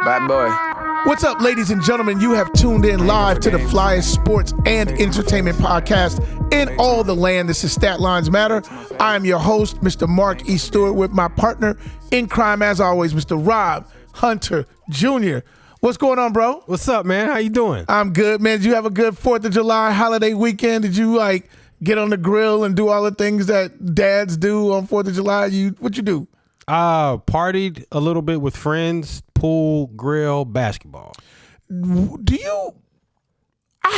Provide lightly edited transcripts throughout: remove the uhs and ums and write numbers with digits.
Bad boy. What's up, ladies and gentlemen? You have tuned in live to the flyest sports and entertainment podcast in all the land. This is statlinesmatter. I am your host, Mr. Mark E. Stewart, with my partner in crime, as always, Mr. Rob Hunter Jr. What's going on, bro? What's up, man? How you doing? I'm good, man. Did you have a good 4th of July holiday weekend? Did you, get on the grill and do all the things that dads do on 4th of July? What you do? Partied a little bit with friends, pool, grill, basketball. I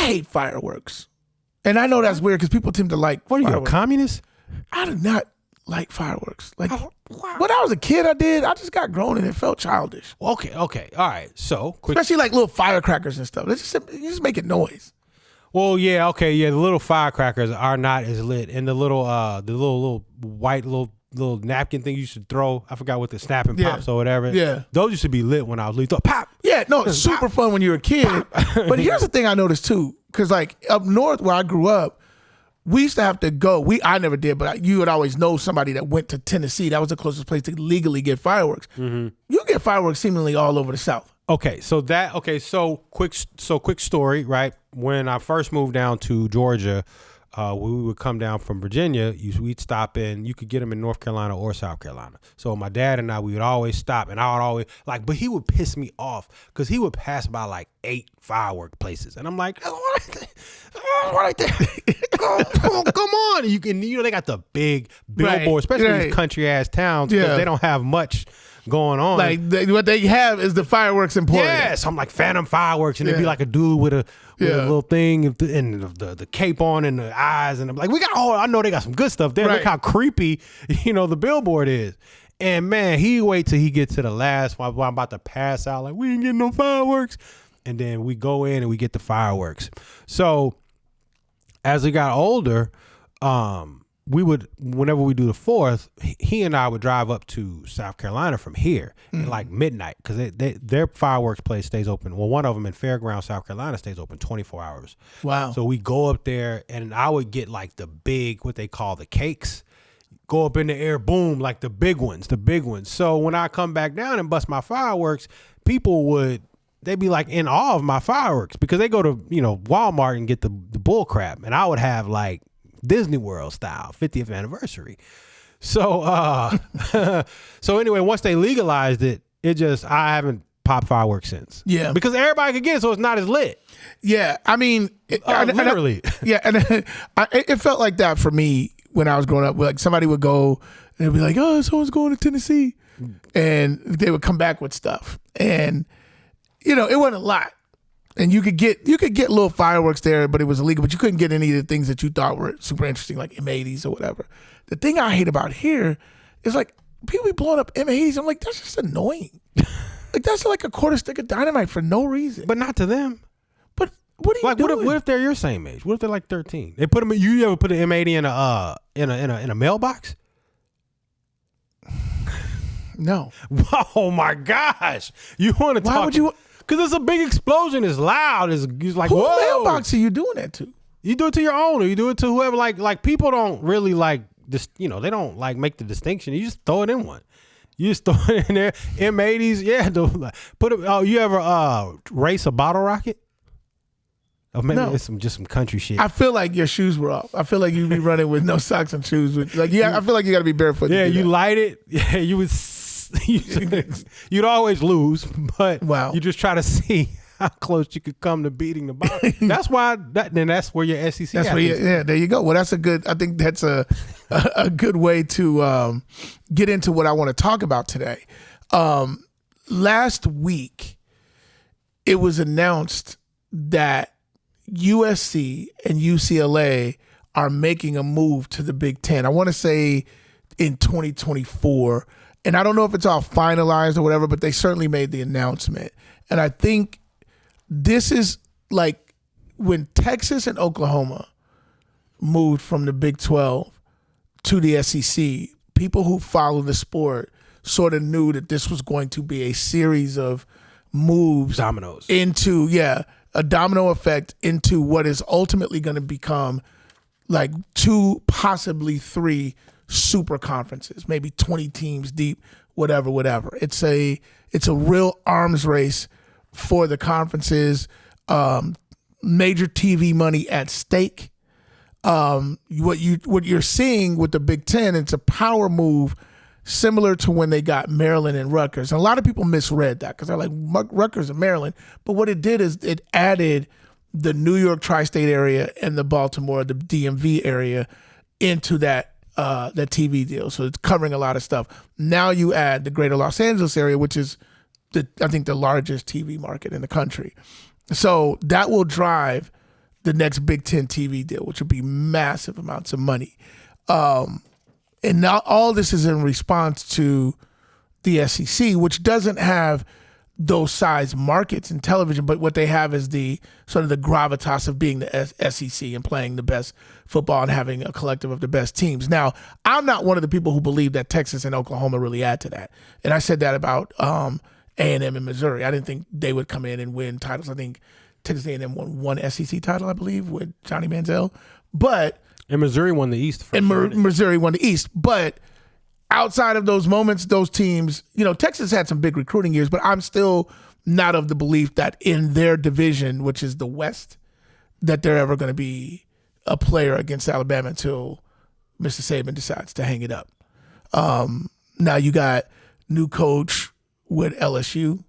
hate fireworks. And I know that's weird because people tend to like What are you, a fireworks. communist? I do not like fireworks. When I was a kid, I did. I just got grown and it felt childish. Okay. All right. So, quick. Especially like little firecrackers and stuff. You just making noise. Well, yeah, okay, yeah. The little firecrackers are not as lit, and the little white little napkin thing you should throw. I forgot what the snapping pops or whatever. Yeah, those used to be lit when I was little. Pop. Yeah, no, it's super fun when you're a kid. But here's the thing I noticed too, because like up north where I grew up, we used to have to go. I never did, but you would always know somebody that went to Tennessee. That was the closest place to legally get fireworks. Mm-hmm. You get fireworks seemingly all over the South. So quick story, right? When I first moved down to Georgia, we would come down from Virginia. We'd stop in. You could get them in North Carolina or South Carolina. So my dad and I, we would always stop, and I would always but he would piss me off because he would pass by like 8 firework places, and I'm like, oh, right there. Come on. They got the big billboard, especially in these country ass towns, because they don't have much going on. What they have is the fireworks important. Yes, I'm like phantom fireworks, and it'd be like a dude with a little thing and the cape on and the eyes, and I'm like, I know they got some good stuff there. Look how creepy, the billboard is. And man, he wait till he gets to the last one. I'm about to pass out, like, we ain't getting no fireworks. And then we go in and we get the fireworks. So as we got older, we would, whenever we do the 4th, he and I would drive up to South Carolina from here at like midnight, because their fireworks place stays open. Well, one of them in Fairground, South Carolina, stays open 24 hours. Wow. So we go up there, and I would get like the big, what they call the cakes, go up in the air, boom, like the big ones. So when I come back down and bust my fireworks, they'd be like in awe of my fireworks, because they go to, Walmart and get the bull crap. And I would have like Disney World style 50th anniversary. So so anyway, once they legalized it, I haven't popped fireworks since. Yeah. Because everybody could get it, so it's not as lit. Yeah. I mean, literally. It felt like that for me when I was growing up. Like somebody would go and they'd be like, oh, someone's going to Tennessee. And they would come back with stuff. And, it wasn't a lot. And you could get little fireworks there, but it was illegal. But you couldn't get any of the things that you thought were super interesting, like M80s or whatever. The thing I hate about here is like people be blowing up M80s. I'm like, that's just annoying. Like that's like a quarter stick of dynamite for no reason. But not to them. But what are you doing? What if they're your same age? What if they're like 13? They put them. You ever put an M80 in a mailbox? No. Oh my gosh! You want to talk? Why would you? Because it's a big explosion. It's loud. It's like, whose whoa. mailbox are you doing that to? You do it to your own, or you do it to whoever. Like people don't really like this. They don't like make the distinction. You just throw it in one. You just throw it in there. M80s, yeah. Put it. Oh, you ever race a bottle rocket? Oh, maybe it's just some country shit. I feel like your shoes were off. I feel like you'd be running with no socks and shoes. I feel like you got to be barefoot. Yeah, you light it. Yeah, you would. You'd always lose, but you just try to see how close you could come to beating the ball. That's why. That's where your SEC. That's where. There you go. Well, that's a good. I think that's a good way to get into what I want to talk about today. Last week, it was announced that USC and UCLA are making a move to the Big Ten. I want to say in 2024. And I don't know if it's all finalized or whatever, but they certainly made the announcement. And I think this is like when Texas and Oklahoma moved from the Big 12 to the SEC, people who follow the sport sort of knew that this was going to be a series of moves. Dominoes. Into, a domino effect into what is ultimately going to become like 2, possibly 3 super conferences, maybe 20 teams deep, whatever. It's a real arms race for the conferences. Major TV money at stake. What you're seeing with the Big Ten, it's a power move similar to when they got Maryland and Rutgers. And a lot of people misread that because they're like, Rutgers and Maryland. But what it did is it added the New York tri-state area and the Baltimore, the DMV area into that TV deal. So it's covering a lot of stuff. Now you add the greater Los Angeles area, which is, I think, the largest TV market in the country. So that will drive the next Big Ten TV deal, which will be massive amounts of money. And now all this is in response to the SEC, which doesn't have those size markets in television, but what they have is the sort of the gravitas of being the SEC and playing the best football and having a collective of the best teams. Now, I'm not one of the people who believe that Texas and Oklahoma really add to that. And I said that about A&M and Missouri. I didn't think they would come in and win titles. I think Texas A&M won one SEC title, I believe, with Johnny Manziel. And Missouri won the East. Missouri won the East. But outside of those moments, those teams, Texas had some big recruiting years, but I'm still not of the belief that in their division, which is the West, that they're ever going to be a player against Alabama until Mr. Saban decides to hang it up. Now you got new coach with LSU,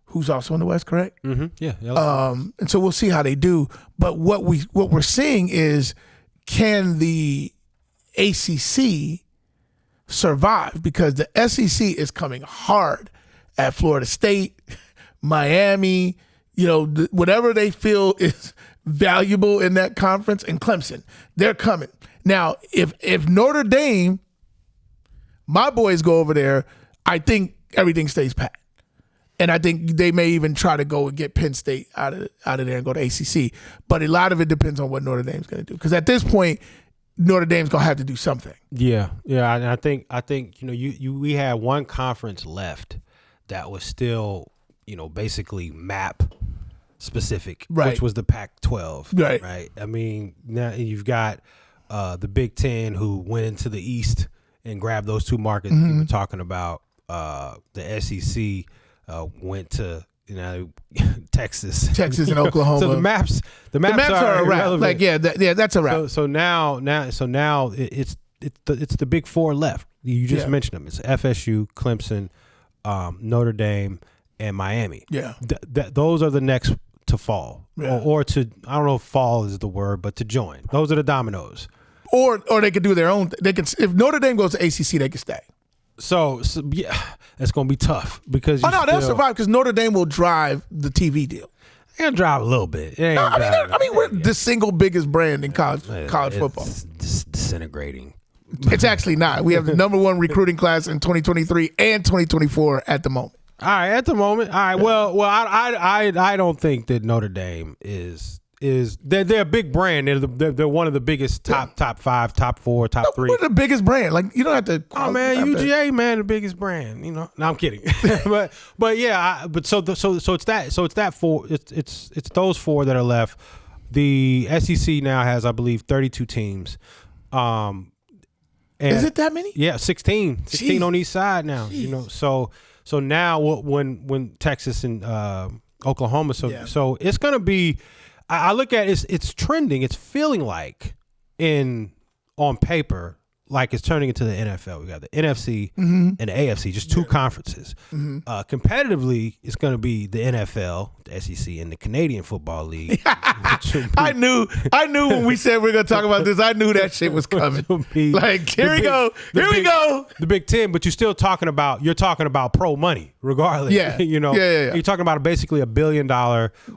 who's also in the West, correct? Mm-hmm. Yeah. And so we'll see how they do. But what we're seeing is, can the ACC survive? Because the SEC is coming hard at Florida State, Miami, whatever they feel is valuable in that conference, and Clemson. They're coming. Now, if Notre Dame, my boys, go over there, I think everything stays pat. And I think they may even try to go and get Penn State out of there and go to ACC. But a lot of it depends on what Notre Dame's going to do. Because at this point, Notre Dame's going to have to do something. Yeah. And I think we had one conference left that was still, basically map specific, right, which was the Pac-12. Right. I mean, now you've got the Big Ten, who went into the East and grabbed those two markets we were talking about. The SEC went to Texas and Oklahoma. So the maps are a wrap. Like that's a wrap. So now it's the big four left. You just mentioned them. It's FSU, Clemson, Notre Dame, and Miami. Yeah, those are the next to fall, or to, I don't know if fall is the word, but to join. Those are the dominoes. Or they could do their own. They could, if Notre Dame goes to ACC, they could stay. So yeah, it's going to be tough because they'll survive because Notre Dame will drive the TV deal. They're going to drive a little bit. We're the single biggest brand in college football. It's disintegrating. It's actually not. We have the number one recruiting class in 2023 and 2024 at the moment. All right, at the moment. All right. Well, I don't think that Notre Dame is they're a big brand. They're one of the biggest top 5, top 4, top 3. We're the biggest brand. Like, you don't have to. Oh man, UGA man, the biggest brand. No, I'm kidding. but yeah. So it's that four. It's those four that are left. The SEC now has, I believe, 32 teams. Is it that many? Yeah, 16 on each side now. Jeez. So now when Texas and Oklahoma. So it's gonna be. I look at it's trending. It's feeling like on paper, like it's turning into the NFL. We got the NFC and the AFC, just two conferences. Competitively, it's going to be the NFL, the SEC, and the Canadian Football League. I knew when we said we were going to talk about this, I knew that shit was coming. Like, here we go. The Big Ten, but you're talking about pro money, regardless. Yeah. You're talking about basically $1 billion,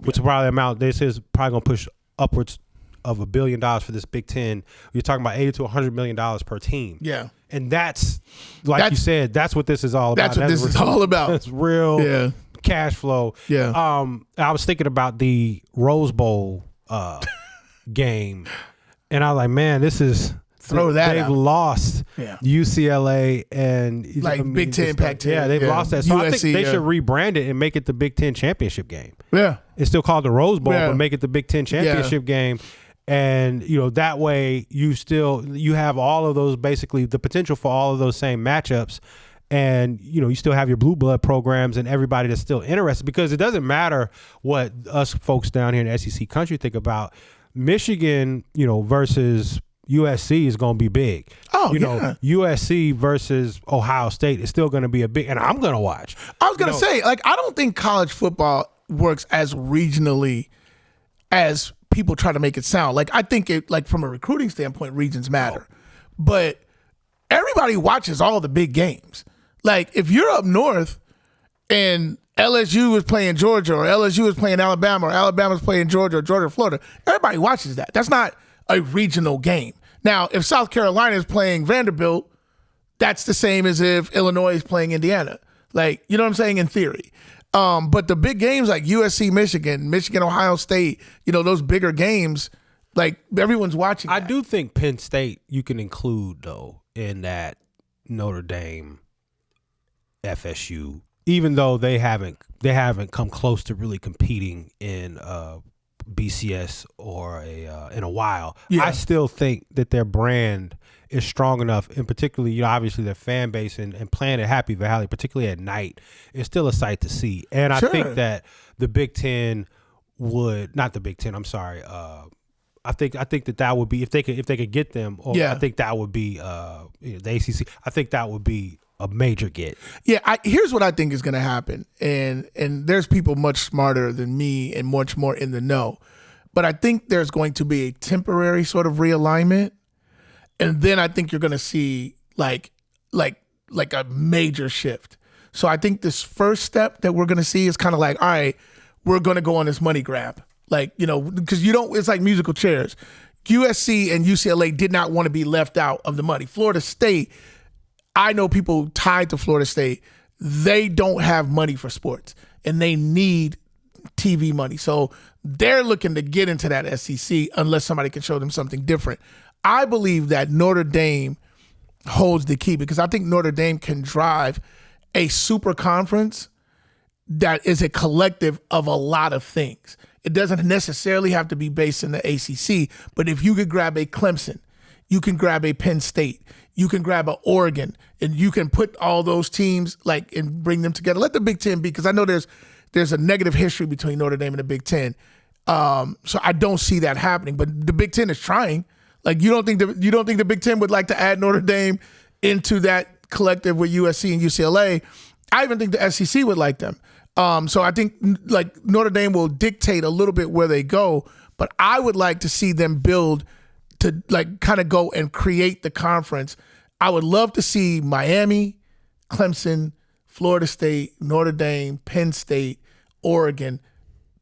which will probably amount. This is probably going to push upwards of $1 billion for this Big Ten. You're talking about $80 to $100 million per team. Yeah. And that's you said, that's what this is all about. That's what this is all about. That's real cash flow. Yeah. I was thinking about the Rose Bowl game, and I was like, man, this is they've out. Lost UCLA and Big Ten, Pac-10. Yeah, they've lost that. So USC, I think they should rebrand it and make it the Big Ten championship game. Yeah. It's still called the Rose Bowl, but make it the Big Ten championship game. And, that way you have all of those, basically the potential for all of those same matchups. And, you still have your blue blood programs and everybody that's still interested, because it doesn't matter what us folks down here in the SEC country think about. Michigan, versus USC is going to be big. USC versus Ohio State is still going to be a big, and I'm going to watch. I was going to say, I don't think college football works as regionally as people try to make it sound. I think it, from a recruiting standpoint, regions matter. But everybody watches all the big games. If you're up north and LSU is playing Georgia, or LSU is playing Alabama, or Alabama's playing Georgia, or Georgia, Florida, everybody watches that. That's not a regional game. Now, if South Carolina is playing Vanderbilt, that's the same as if Illinois is playing Indiana. You know what I'm saying, in theory. But the big games like USC, Michigan, Ohio State, those bigger games, everyone's watching that. I do think Penn State you can include, though, in that Notre Dame, FSU, even though they haven't come close to really competing in BCS or in a while. Yeah. I still think that their brand is strong enough, and particularly, obviously their fan base and playing at Happy Valley, particularly at night, is still a sight to see. And I think that the Big Ten not the Big Ten, I'm sorry. I think that would be, if they could get them, I think that would be the ACC. I think that would be a major get. Yeah, here's what I think is going to happen, and there's people much smarter than me and much more in the know, but I think there's going to be a temporary sort of realignment, and then I think you're going to see like a major shift. So I think this first step that we're going to see is kind of all right, we're going to go on this money grab, because it's like musical chairs. USC and UCLA did not want to be left out of the money. Florida State, I know people tied to Florida State, they don't have money for sports, and they need TV money. So they're looking to get into that SEC unless somebody can show them something different. I believe that Notre Dame holds the key, because I think Notre Dame can drive a super conference that is a collective of a lot of things. It doesn't necessarily have to be based in the ACC, but if you could grab a Clemson, you can grab a Penn State, you can grab an Oregon, and you can put all those teams and bring them together. Let the Big Ten be, because I know there's a negative history between Notre Dame and the Big Ten. So I don't see that happening. But the Big Ten is trying. You don't think the Big Ten would like to add Notre Dame into that collective with USC and UCLA? I even think the SEC would like them. So I think Notre Dame will dictate a little bit where they go, but I would like to see them build to kind of go and create the conference. I would love to see Miami, Clemson, Florida State, Notre Dame, Penn State, Oregon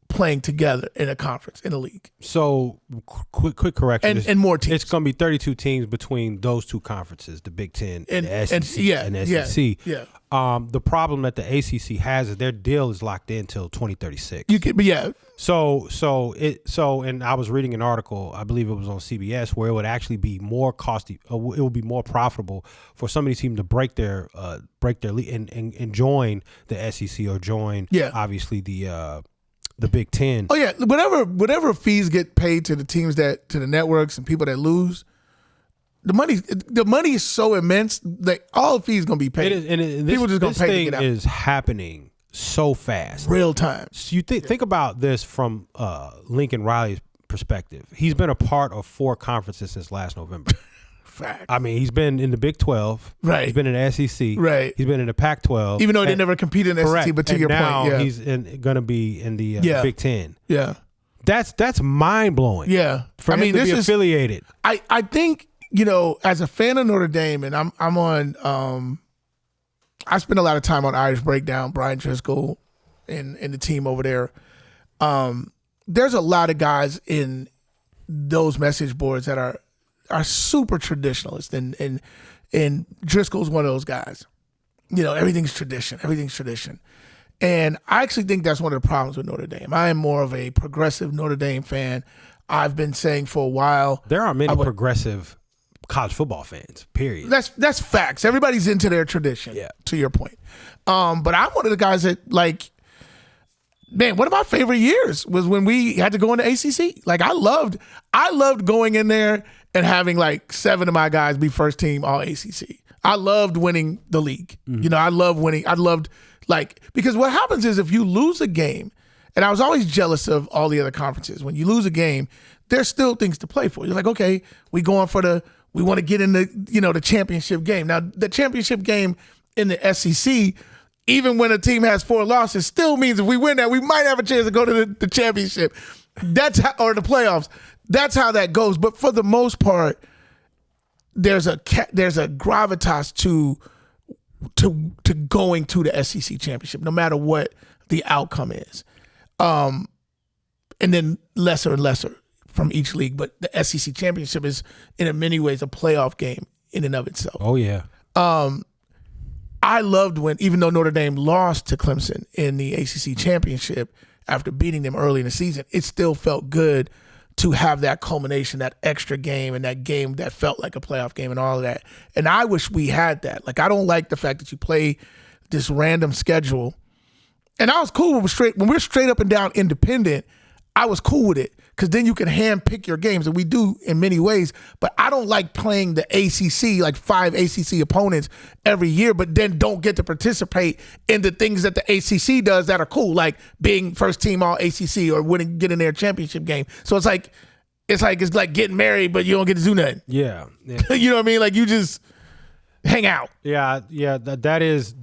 playing together in a conference, in a league. So quick correction. And more teams. It's going to be 32 teams between those two conferences, the Big Ten and the SEC. Yeah. The problem that the ACC has is their deal is locked in till 2036. And I was reading an article, I believe it was on CBS, where it would actually be more costly. It would be more profitable for some of these teams to break their league and join the SEC or join obviously the Big Ten. Oh yeah, whatever fees get paid to the teams to the networks and people that lose, the money is so immense that all fees gonna be paid. People just gonna pay to get out. This thing is happening so fast, real time. So you think about this from Lincoln Riley's perspective. He's been a part of 4 conferences since last November. Fact. I mean, he's been in the Big 12. Right. He's been in the SEC. Right. He's been in the Pac-12. Even though they never competed in the SEC, but to your point, he's going to be in the Big 10. Yeah. That's mind-blowing. Yeah. For him to be affiliated. I think, as a fan of Notre Dame, and I'm on I spend a lot of time on Irish Breakdown, Brian Driscoll and the team over there. There's a lot of guys in those message boards that are super traditionalist, and Driscoll's one of those guys. Everything's tradition. And I actually think that's one of the problems with Notre Dame. I am more of a progressive Notre Dame fan. I've been saying for a while. There are many progressive college football fans, period. That's facts. Everybody's into their tradition, to your point. But I'm one of the guys that man, one of my favorite years was when we had to go into ACC. Like I loved going in there and having like 7 of my guys be first team all ACC. I loved winning the league. You know, I love winning. I loved because what happens is if you lose a game, and I was always jealous of all the other conferences. When you lose a game, there's still things to play for. You're like, okay, we want to get in the championship game. Now, the championship game in the SEC, even when a team has 4 losses, still means if we win that, we might have a chance to go to the championship. Or the playoffs. That's how that goes. But for the most part, there's a gravitas to going to the SEC championship, no matter what the outcome is. And then lesser and lesser from each league. But the SEC championship is, in many ways, a playoff game in and of itself. Oh, yeah. I loved when, even though Notre Dame lost to Clemson in the ACC championship after beating them early in the season, it still felt good to have that culmination, that extra game, and that game that felt like a playoff game and all of that. And I wish we had that. Like, I don't like the fact that you play this random schedule. And I was cool when we're straight up and down independent. I was cool with it because then you can hand pick your games, and we do in many ways. But I don't like playing the ACC, like 5 ACC opponents every year, but then don't get to participate in the things that the ACC does that are cool, like being first team all ACC or getting their championship game. So it's like getting married, but you don't get to do nothing. Yeah. You know what I mean? Like you just hang out. Yeah. That is.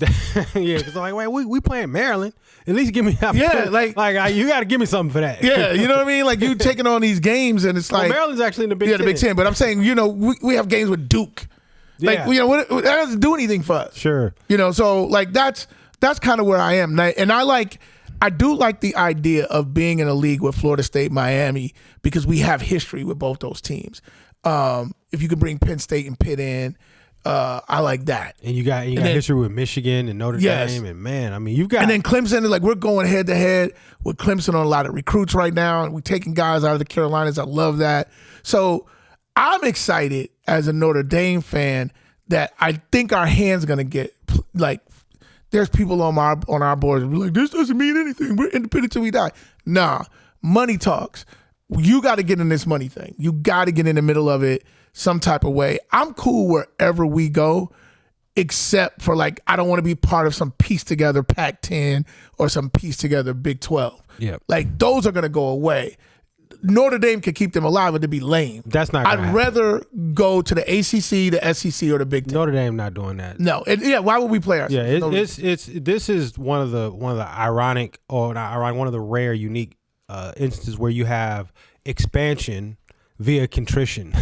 Yeah, because I'm like, wait, we playing Maryland. At least give me that. Yeah, like you got to give me something for that. Yeah, you know what I mean? Like you taking on these games, and it's like Maryland's actually in the Big Ten. Yeah, the Big Ten. But I'm saying, we have games with Duke. Like, that doesn't do anything for us. Sure. So like that's kind of where I am, and I do like the idea of being in a league with Florida State, Miami, because we have history with both those teams. If you could bring Penn State and Pitt in. I like that. And you got history with Michigan and Notre Dame, and man, I mean, you've got. And then Clemson, like we're going head to head with Clemson on a lot of recruits right now, and we're taking guys out of the Carolinas. I love that. So I'm excited as a Notre Dame fan that I think our hand's gonna get like. There's people on our board who be like, this doesn't mean anything. We're independent till we die. Nah, money talks. You got to get in this money thing. You got to get in the middle of it some type of way. I'm cool wherever we go, except for like, I don't want to be part of some piece together Pac-10 or some piece together Big 12. Yeah. Like those are going to go away. Notre Dame can keep them alive, but to be lame. That's not gonna happen. rather go to the ACC, the SEC, or the Big Ten. Notre Dame not doing that. No. Why would we play ourselves? Yeah, this is one of the ironic, or not ironic, one of the rare, unique instances where you have expansion via contrition.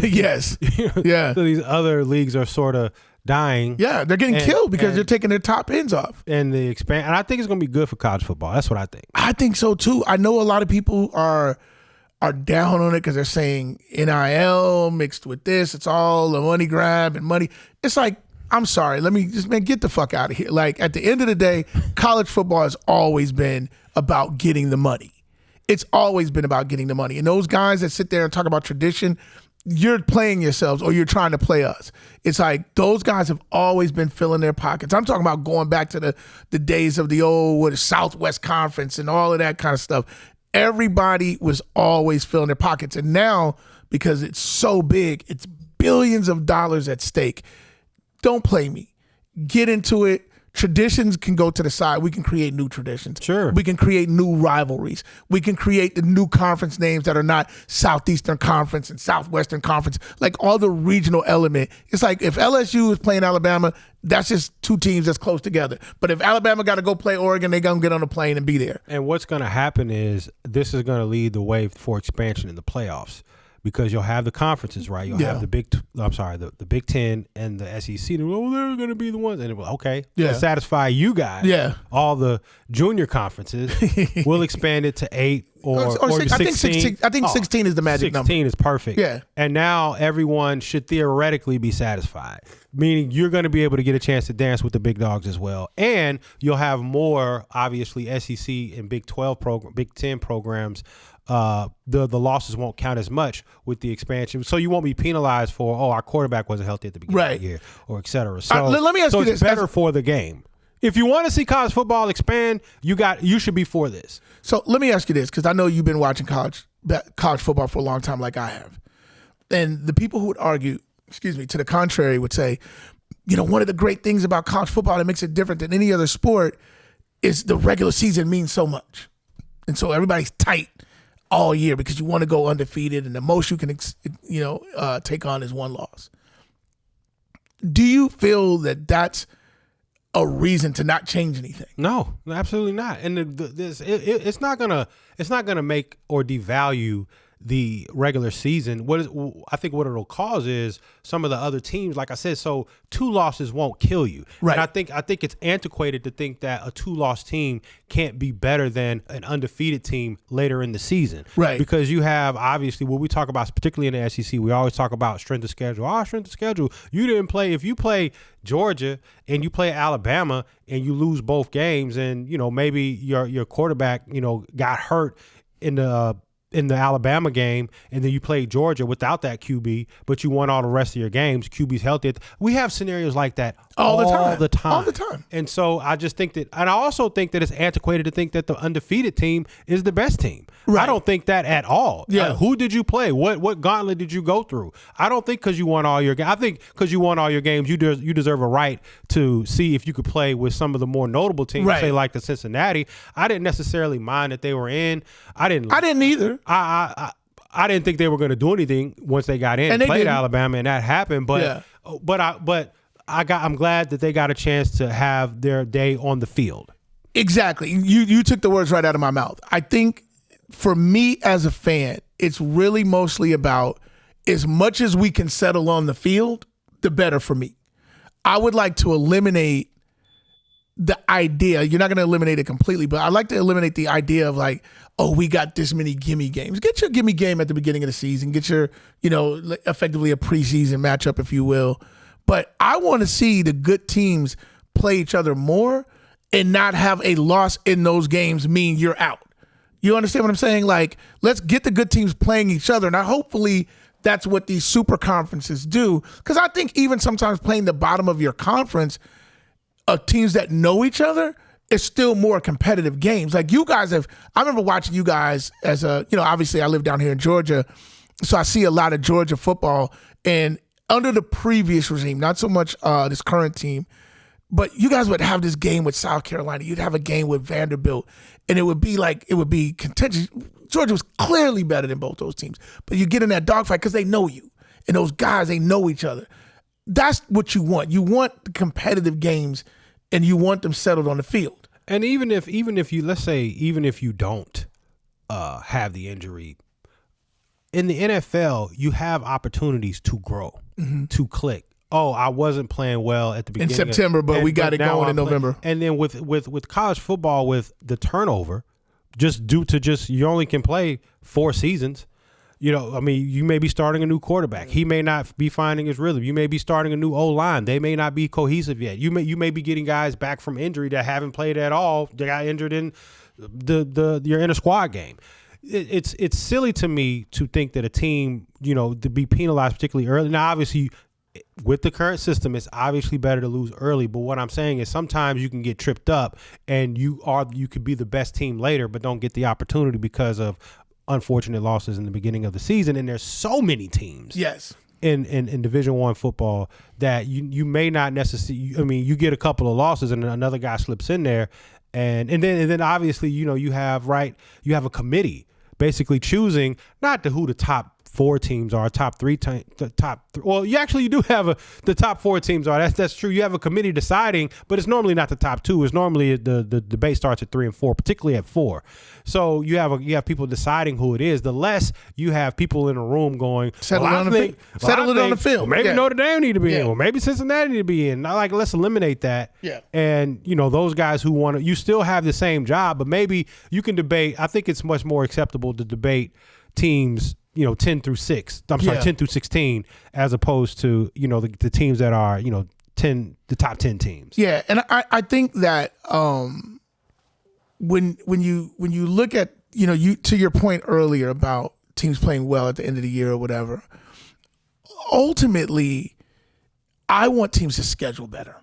Yes. Yeah. So these other leagues are sort of dying. Yeah, they're getting killed because they're taking their top ends off. And and I think it's going to be good for college football. That's what I think. I think so too. I know a lot of people are down on it because they're saying NIL mixed with this. It's all a money grab and money. It's like, I'm sorry. Let me just, get the fuck out of here. Like at the end of the day, college football has always been about getting the money. It's always been about getting the money. And those guys that sit there and talk about tradition, you're playing yourselves or you're trying to play us. It's like those guys have always been filling their pockets. I'm talking about going back to the days of the old Southwest Conference and all of that kind of stuff. Everybody was always filling their pockets. And now, because it's so big, it's billions of dollars at stake. Don't play me. Get into it. Traditions can go to the side. We can create new traditions. Sure. We can create new rivalries. We can create the new conference names that are not Southeastern Conference and Southwestern Conference, like all the regional element. It's like if LSU is playing Alabama, that's just two teams that's close together. But if Alabama got to go play Oregon, they're going to get on a plane and be there. And what's going to happen is this is going to lead the way for expansion in the playoffs. Because you'll have the conferences, right? You'll have the Big Ten and the SEC. And they're going to be the ones. And to satisfy you guys. Yeah. All the junior conferences, we'll expand it to 8 or 16. I think 16 is the magic 16 number. 16 is perfect. Yeah. And now everyone should theoretically be satisfied, meaning you're going to be able to get a chance to dance with the big dogs as well. And you'll have more, obviously, SEC and Big 10 programs. The losses won't count as much with the expansion, so you won't be penalized for our quarterback wasn't healthy at the beginning of the year or et cetera. So let me ask you it's this. better for the game. If you want to see college football expand, you should be for this. So let me ask you this, because I know you've been watching college football for a long time like I have. And the people who would argue, to the contrary would say, one of the great things about college football that makes it different than any other sport is the regular season means so much. And so everybody's tight all year because you want to go undefeated, and the most you can take on is one loss. Do you feel that that's a reason to not change anything? No, absolutely not. And it's not gonna make or devalue the regular season. I think what it'll cause is some of the other teams, like I said, so 2 losses won't kill you. Right. And I think it's antiquated to think that a 2-loss team can't be better than an undefeated team later in the season. Right. Because you have, obviously, what we talk about, particularly in the SEC, we always talk about strength of schedule. Strength of schedule. You didn't play. If you play Georgia and you play Alabama and you lose both games, and maybe your quarterback got hurt in the Alabama game, and then you played Georgia without that QB, but you won all the rest of your games. QB's healthy. We have scenarios like that all the time. And so I just think that, and I also think that it's antiquated to think that the undefeated team is the best team. Right. I don't think that at all. Yeah. Who did you play? What gauntlet did you go through? I don't think because you won all your games. I think because you won all your games, you deserve a right to see if you could play with some of the more notable teams, say like the Cincinnati. I didn't necessarily mind that they were in. I didn't either. I didn't think they were going to do anything once they got in and played Alabama, and that happened. But I'm glad that they got a chance to have their day on the field. Exactly. You took the words right out of my mouth. I think for me as a fan, it's really mostly about as much as we can settle on the field, the better for me. I would like to eliminate the idea. You're not going to eliminate it completely, but I'd like to eliminate the idea of like, we got this many gimme games. Get your gimme game at the beginning of the season. Get your, effectively a preseason matchup, if you will. But I want to see the good teams play each other more and not have a loss in those games mean you're out. You understand what I'm saying? Like, let's get the good teams playing each other. Now, hopefully that's what these super conferences do. Because I think even sometimes playing the bottom of your conference of teams that know each other, it's still more competitive games. Like you guys I remember watching you guys as obviously I live down here in Georgia, so I see a lot of Georgia football. And under the previous regime, not so much this current team, but you guys would have this game with South Carolina. You'd have a game with Vanderbilt, and it would be contentious. Georgia was clearly better than both those teams, but you get in that dogfight because they know you, and those guys, they know each other. That's what you want. You want the competitive games, and you want them settled on the field. And even if you don't have the injury, in the NFL, you have opportunities to grow, to click. I wasn't playing well at the beginning in September, but we got it going in November. And then with college football, with the turnover, just due to you only can play 4 seasons. You may be starting a new quarterback. He may not be finding his rhythm. You may be starting a new O-line. They may not be cohesive yet. You may be getting guys back from injury that haven't played at all. They got injured in you're in a squad game. It's silly to me to think that a team, to be penalized particularly early. Now, obviously, with the current system, it's obviously better to lose early. But what I'm saying is sometimes you can get tripped up, and you could be the best team later, but don't get the opportunity because of unfortunate losses in the beginning of the season. And there's so many teams in Division I football that you may not necessarily, you get a couple of losses and another guy slips in there, and then obviously you have a committee basically choosing not who the top 4 teams are, top 3. Well, you do have the top 4 teams are. That's true. You have a committee deciding, but it's normally not the top 2. It's normally the debate starts at 3 and 4, particularly at 4. So you have people deciding who it is. The less you have people in a room going, settle it on the field. Well, maybe Notre Dame need to be in. Well, maybe Cincinnati need to be in. Let's eliminate that. Yeah. And those guys who want to, you still have the same job, but maybe you can debate. I think it's much more acceptable to debate teams 10 through 16, as opposed to, the teams that are, the top 10 teams. Yeah. And I think that when you look at, to your point earlier about teams playing well at the end of the year or whatever, ultimately, I want teams to schedule better.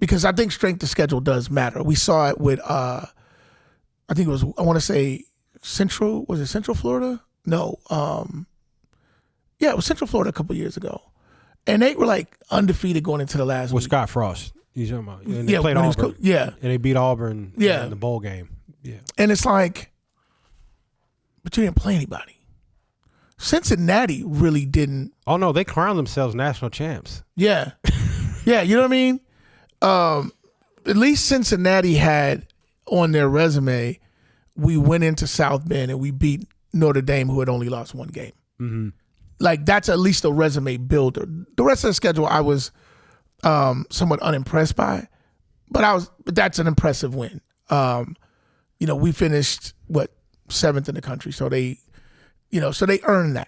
because I think strength of schedule does matter. We saw it with, I think it was, I want to say Central, was it Central Florida? No. Yeah, it was Central Florida a couple years ago. And they were like undefeated going into the last week. With Scott Frost. You talking about? And they played Auburn. And they beat Auburn in the bowl game. Yeah. And it's like, but you didn't play anybody. Cincinnati really didn't. Oh, no, they crowned themselves national champs. Yeah. Yeah, you know what I mean? At least Cincinnati had on their resume, we went into South Bend and we beat Notre Dame, who had only lost one game. Mm-hmm. Like, that's at least a resume builder. The rest of the schedule, I was somewhat unimpressed by, but that's an impressive win. We finished, 7th in the country, so they earned that.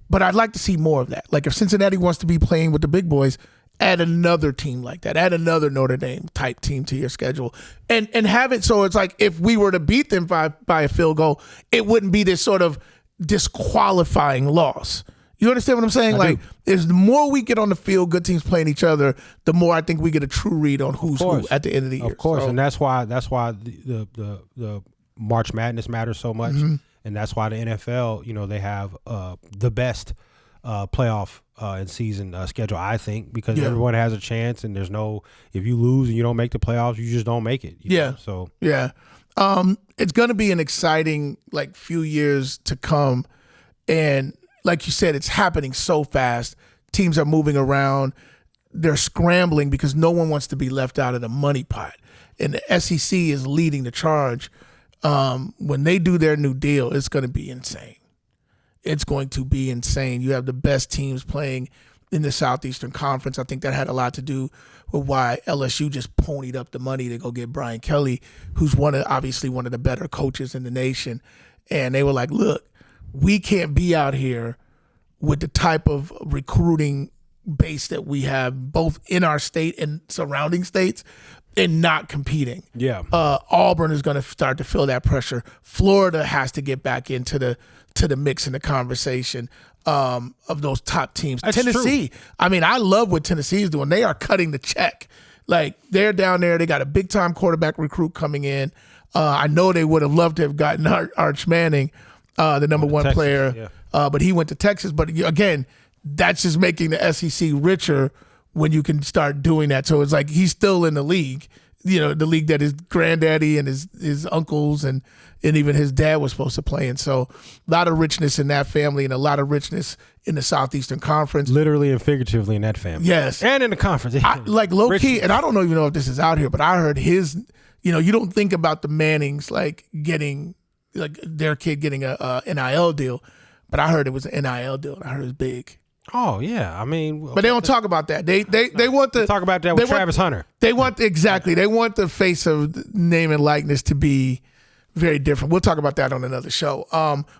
But I'd like to see more of that. Like, if Cincinnati wants to be playing with the big boys, add another team like that. Add another Notre Dame type team to your schedule, and have it so it's like if we were to beat them by a field goal, it wouldn't be this sort of disqualifying loss. You understand what I'm saying? I do. As the more we get on the field, good teams playing each other, the more I think we get a true read on who's who at the end of the year. Of course, and that's why the March Madness matters so much, and that's why the NFL, they have the best playoff and season schedule, I think, because everyone has a chance, and there's no, if you lose and you don't make the playoffs, you just don't make it. You know? So it's going to be an exciting few years to come, and like you said, it's happening so fast. Teams are moving around. They're scrambling because no one wants to be left out of the money pot. And the SEC is leading the charge. When they do their new deal, it's going to be insane. It's going to be insane. You have the best teams playing in the Southeastern Conference. I think that had a lot to do with why LSU just ponied up the money to go get Brian Kelly, who's obviously one of the better coaches in the nation. And they were like, look, we can't be out here with the type of recruiting base that we have both in our state and surrounding states and not competing. Yeah. Auburn is going to start to feel that pressure. Florida has to get back into the mix and the conversation of those top teams. That's Tennessee, true. I mean, I love what Tennessee is doing. They are cutting the check. Like, they're down there. They got a big-time quarterback recruit coming in. I know they would have loved to have gotten Arch Manning, the number one Texas, player, but he went to Texas. But again, that's just making the SEC richer when you can start doing that. So it's like he's still in the league, the league that his granddaddy and his uncles and even his dad was supposed to play in. So a lot of richness in that family and a lot of richness in the Southeastern Conference. Literally and figuratively in that family. Yes. And in the conference. Low key, and I don't even know if this is out here, but I heard his, you don't think about the Mannings getting their kid getting a NIL deal, but I heard it was an NIL deal. I heard it was big. Oh yeah, I mean, but they don't talk about that. They want to talk about that with Travis Hunter. They want They want the face of name and likeness to be very different. We'll talk about that on another show.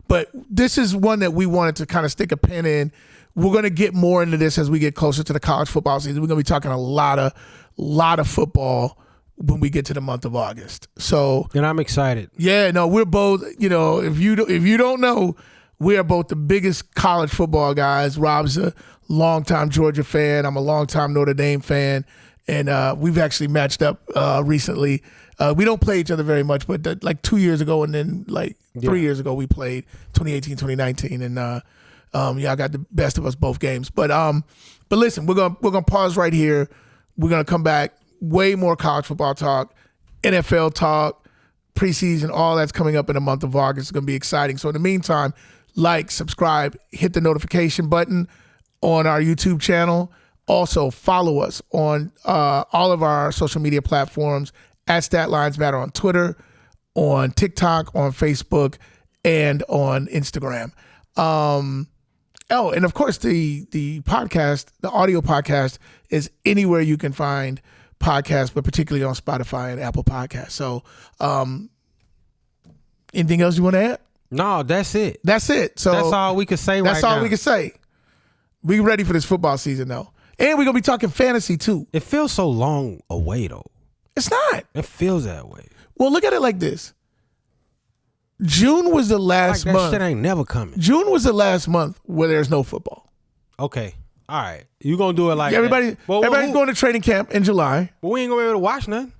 But this is one that we wanted to kind of stick a pin in. We're going to get more into this as we get closer to the college football season. We're going to be talking a lot of football when we get to the month of August. So, and I'm excited. Yeah, no, we're both. If you don't know, we are both the biggest college football guys. Rob's a longtime Georgia fan. I'm a longtime Notre Dame fan, and we've actually matched up recently. We don't play each other very much, but 2 years ago and then 3 years ago we played 2018, 2019, and I got the best of us both games. But listen, we're gonna pause right here. We're gonna come back. Way more college football talk, NFL talk, preseason, all that's coming up in the month of August. It's going to be exciting. So in the meantime, subscribe, hit the notification button on our YouTube channel. Also, follow us on all of our social media platforms at statlinesmatter on Twitter, on TikTok, on Facebook, and on Instagram. And of course, the podcast, the audio podcast, is anywhere you can find podcasts, but particularly on Spotify and Apple Podcasts. So, anything else you want to add? No, that's it. That's it. So that's all we can say right now. That's all we can say. We ready for this football season, though. And we're going to be talking fantasy, too. It feels so long away, though. It's not. It feels that way. Well, look at it like this. June was the last month. That shit ain't never coming. June was the last month where there's no football. Okay. All right. You going to do it like everybody's going to training camp in July. But we ain't going to be able to watch nothing.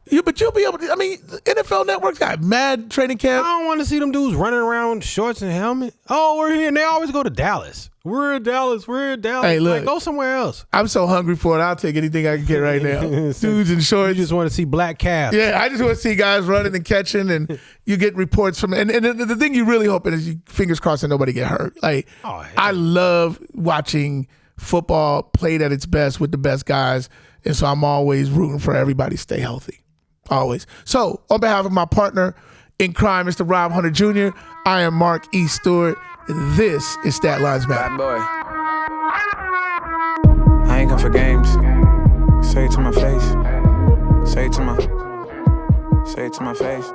Yeah, but you'll be able to. I mean, the NFL Network's got mad training camp. I don't want to see them dudes running around with shorts and helmet. Oh, we're here. And they always go to Dallas. We're in Dallas. Hey, look. Go somewhere else. I'm so hungry for it. I'll take anything I can get right now. Dudes in shorts. You just want to see black calves. Yeah, I just want to see guys running and catching, and you get reports from. And the thing you really hoping is you fingers crossed that nobody get hurt. Like, I love watching football played at its best with the best guys, and so I'm always rooting for everybody to stay healthy. Always. So, on behalf of my partner in crime, Mr. Rob Hunter Jr., I am Mark E. Stewart, and this is Statlines Matter. Bad boy. I ain't come for games. Say it to my face. Say it to my face.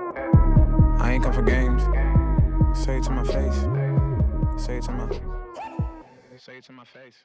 I ain't come for games. Say it to my face. Say it to my face.